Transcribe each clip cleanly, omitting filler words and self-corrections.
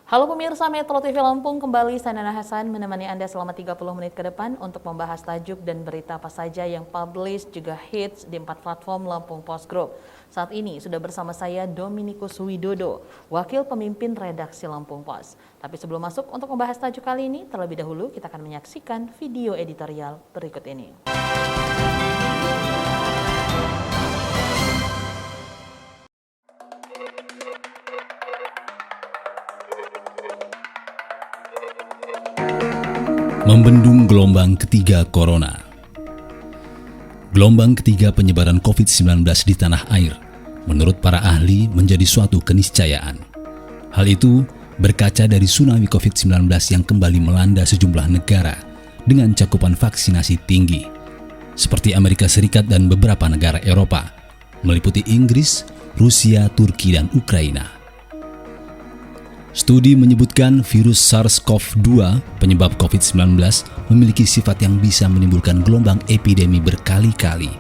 Halo pemirsa Metro TV Lampung, kembali saya Nana Hasan menemani Anda selama 30 menit ke depan untuk membahas tajuk dan berita apa saja yang publish juga hits di 4 platform Lampung Post Group. Saat ini sudah bersama saya Dominikus Widodo, Wakil Pemimpin Redaksi Lampung Post. Tapi sebelum masuk untuk membahas tajuk kali ini, terlebih dahulu kita akan menyaksikan video editorial berikut ini. Membendung gelombang ketiga Corona. Gelombang ketiga penyebaran COVID-19 di tanah air, menurut para ahli menjadi suatu keniscayaan. Hal itu berkaca dari tsunami COVID-19 yang kembali melanda sejumlah negara dengan cakupan vaksinasi tinggi, seperti Amerika Serikat dan beberapa negara Eropa, meliputi Inggris, Rusia, Turki, dan Ukraina. Studi menyebutkan virus SARS-CoV-2 penyebab COVID-19 memiliki sifat yang bisa menimbulkan gelombang epidemi berkali-kali,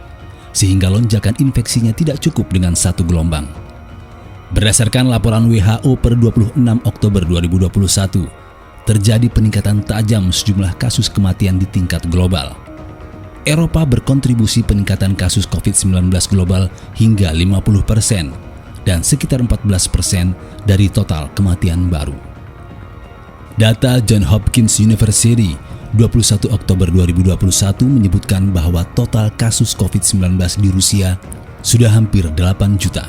sehingga lonjakan infeksinya tidak cukup dengan satu gelombang. Berdasarkan laporan WHO per 26 Oktober 2021, terjadi peningkatan tajam sejumlah kasus kematian di tingkat global. Eropa berkontribusi peningkatan kasus COVID-19 global hingga 50%, dan sekitar 14% dari total kematian baru. Data Johns Hopkins University 21 Oktober 2021 menyebutkan bahwa total kasus COVID-19 di Rusia sudah hampir 8 juta.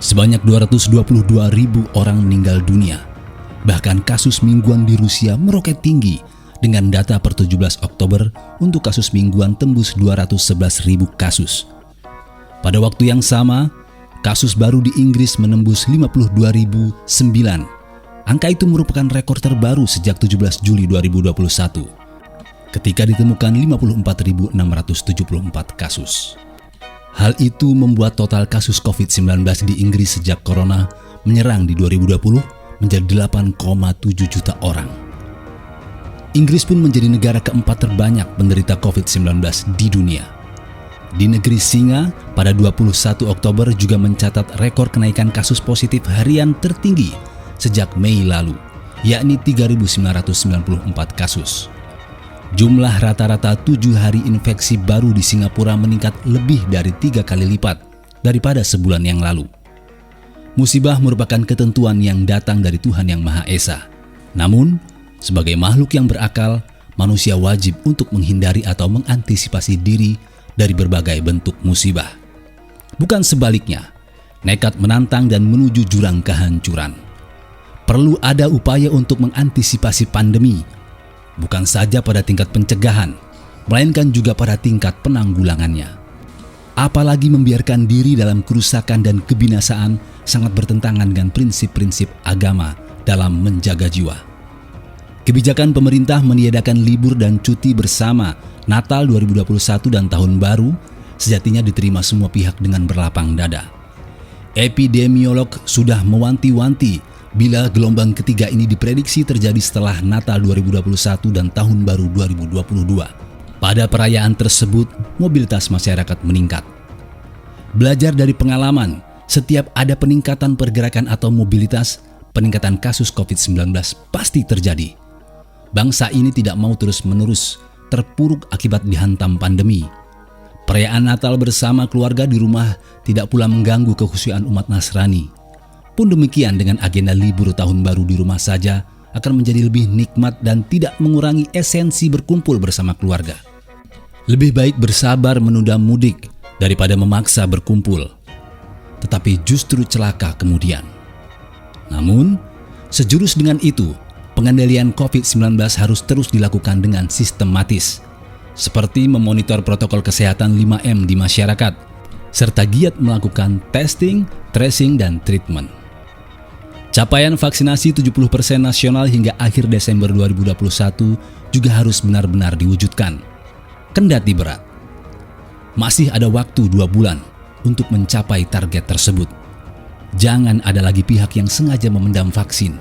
Sebanyak 222.000 orang meninggal dunia. Bahkan kasus mingguan di Rusia meroket tinggi dengan data per 17 Oktober untuk kasus mingguan tembus 211.000 kasus. Pada waktu yang sama, kasus baru di Inggris menembus 52.009. Angka itu merupakan rekor terbaru sejak 17 Juli 2021, ketika ditemukan 54.674 kasus. Hal itu membuat total kasus COVID-19 di Inggris sejak corona menyerang di 2020 menjadi 8,7 juta orang. Inggris pun menjadi negara keempat terbanyak penderita COVID-19 di dunia. Di negeri Singa, pada 21 Oktober juga mencatat rekor kenaikan kasus positif harian tertinggi sejak Mei lalu, yakni 3.994 kasus. Jumlah rata-rata 7 hari infeksi baru di Singapura meningkat lebih dari 3 kali lipat daripada sebulan yang lalu. Musibah merupakan ketentuan yang datang dari Tuhan Yang Maha Esa. Namun, sebagai makhluk yang berakal, manusia wajib untuk menghindari atau mengantisipasi diri dari berbagai bentuk musibah. Bukan sebaliknya, nekat menantang dan menuju jurang kehancuran. Perlu ada upaya untuk mengantisipasi pandemi, bukan saja pada tingkat pencegahan, melainkan juga pada tingkat penanggulangannya. Apalagi membiarkan diri dalam kerusakan dan kebinasaan sangat bertentangan dengan prinsip-prinsip agama dalam menjaga jiwa. Kebijakan pemerintah meniadakan libur dan cuti bersama Natal 2021 dan Tahun Baru sejatinya diterima semua pihak dengan berlapang dada. Epidemiolog sudah mewanti-wanti bila gelombang ketiga ini diprediksi terjadi setelah Natal 2021 dan Tahun Baru 2022. Pada perayaan tersebut, mobilitas masyarakat meningkat. Belajar dari pengalaman, setiap ada peningkatan pergerakan atau mobilitas, peningkatan kasus COVID-19 pasti terjadi. Bangsa ini tidak mau terus-menerus terpuruk akibat dihantam pandemi. Perayaan Natal bersama keluarga di rumah tidak pula mengganggu kekhusyuan umat Nasrani. Pun demikian dengan agenda libur Tahun Baru di rumah saja akan menjadi lebih nikmat dan tidak mengurangi esensi berkumpul bersama keluarga. Lebih baik bersabar menunda mudik daripada memaksa berkumpul, tetapi justru celaka kemudian. Namun, sejurus dengan itu, pengendalian COVID-19 harus terus dilakukan dengan sistematis, seperti memonitor protokol kesehatan 5M di masyarakat, serta giat melakukan testing, tracing, dan treatment. Capaian vaksinasi 70% nasional hingga akhir Desember 2021 juga harus benar-benar diwujudkan. Kendati berat, masih ada waktu 2 bulan untuk mencapai target tersebut. Jangan ada lagi pihak yang sengaja memendam vaksin,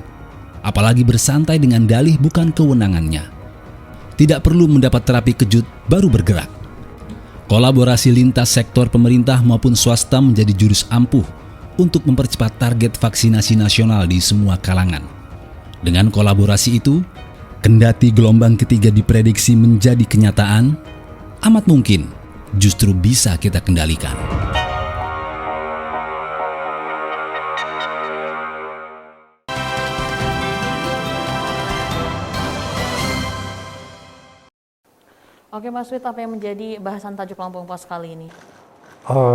apalagi bersantai dengan dalih bukan kewenangannya. Tidak perlu mendapat terapi kejut baru bergerak. Kolaborasi lintas sektor pemerintah maupun swasta menjadi jurus ampuh untuk mempercepat target vaksinasi nasional di semua kalangan. Dengan kolaborasi itu, kendati gelombang ketiga diprediksi menjadi kenyataan, amat mungkin justru bisa kita kendalikan. Oke Mas Wid, apa yang menjadi bahasan tajuk Lampung Pos kali ini?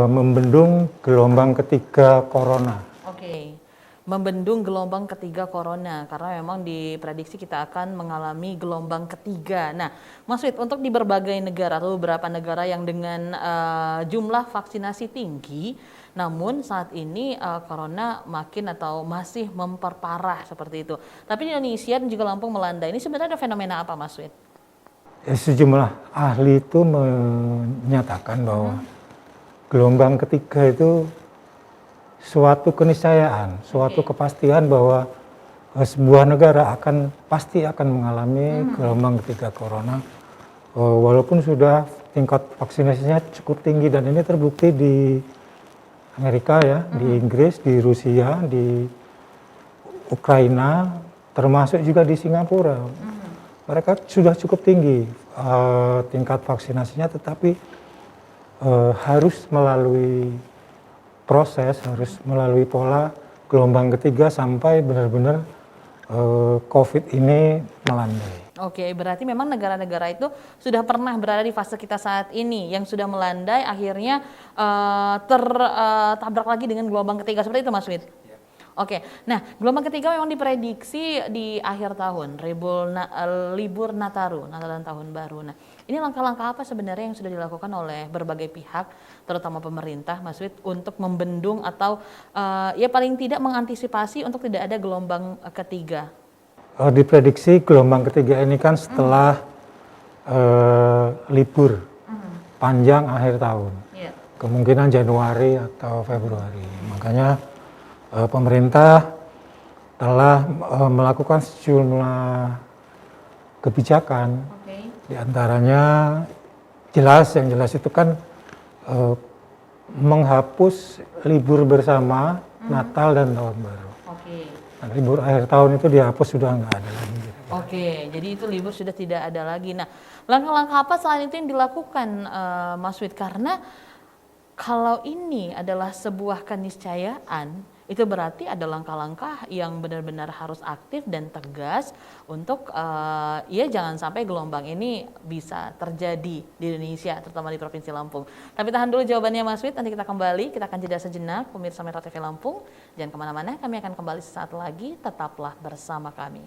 Membendung gelombang ketiga corona. Oke, membendung gelombang ketiga corona karena memang diprediksi kita akan mengalami gelombang ketiga. Nah, Mas Wid, untuk di berbagai negara atau beberapa negara yang dengan jumlah vaksinasi tinggi, namun saat ini corona makin atau masih memperparah seperti itu. Tapi di Indonesia dan juga Lampung melanda, ini sebenarnya ada fenomena apa Mas Wid? Sejumlah ahli itu menyatakan bahwa gelombang ketiga itu suatu keniscayaan, suatu kepastian bahwa sebuah negara pasti akan mengalami gelombang ketiga corona, walaupun sudah tingkat vaksinasinya cukup tinggi, dan ini terbukti di Amerika ya, di Inggris, di Rusia, di Ukraina, termasuk juga di Singapura. Mereka sudah cukup tinggi tingkat vaksinasinya, tetapi harus melalui proses, harus melalui pola gelombang ketiga sampai benar-benar COVID ini melandai. Oke, berarti memang negara-negara itu sudah pernah berada di fase kita saat ini, yang sudah melandai akhirnya tertabrak lagi dengan gelombang ketiga, seperti itu Mas Wid? Oke, nah gelombang ketiga memang diprediksi di akhir tahun, libur Nataru, Natal dan Tahun Baru. Nah, ini langkah-langkah apa sebenarnya yang sudah dilakukan oleh berbagai pihak, terutama pemerintah, Mas Wid, untuk membendung atau ya paling tidak mengantisipasi untuk tidak ada gelombang ketiga? Diprediksi gelombang ketiga ini kan setelah libur panjang akhir tahun, kemungkinan Januari atau Februari. Makanya pemerintah telah melakukan sejumlah kebijakan, di antaranya yang jelas itu kan menghapus libur bersama Natal dan Tahun Baru. Nah, libur akhir tahun itu dihapus, sudah nggak ada lagi. Oke, jadi itu libur sudah tidak ada lagi. Nah, langkah-langkah apa selain itu yang dilakukan Mas Wid? Karena kalau ini adalah sebuah keniscayaan, itu berarti ada langkah-langkah yang benar-benar harus aktif dan tegas untuk ya jangan sampai gelombang ini bisa terjadi di Indonesia, terutama di Provinsi Lampung. Tapi tahan dulu jawabannya Mas Wid, nanti kita kembali, kita akan jeda sejenak, pemirsa Metro TV Lampung. Jangan kemana-mana, kami akan kembali sesaat lagi, tetaplah bersama kami.